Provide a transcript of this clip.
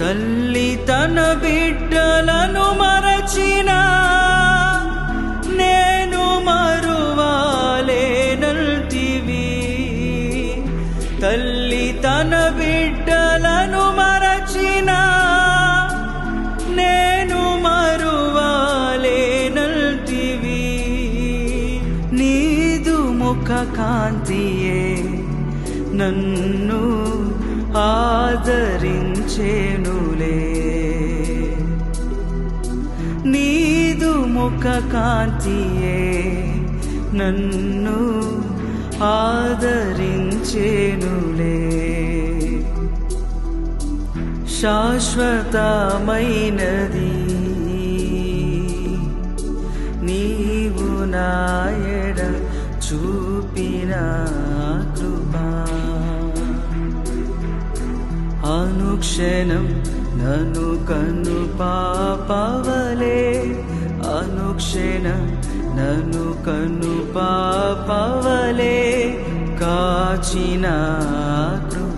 తల్లి తన బిడ్డలను మరచిన నేను మరువాలేనంటివి. తల్లి తన బిడ్డలను మరచిన నేను మరువాలేనంటివి. నీదు ముఖ కాంతియే నన్ను ఆదరించేనులే. నీదు ముఖ కాంతియే నన్ను ఆదరించేనులే. శాశ్వతమైనది నీవు నాయడ చూపిన కృపా. అనుక్షణం నన్ను కను పాపవలే, అనుక్షణం నన్ను కను పాపవలే కాచిన కృపా.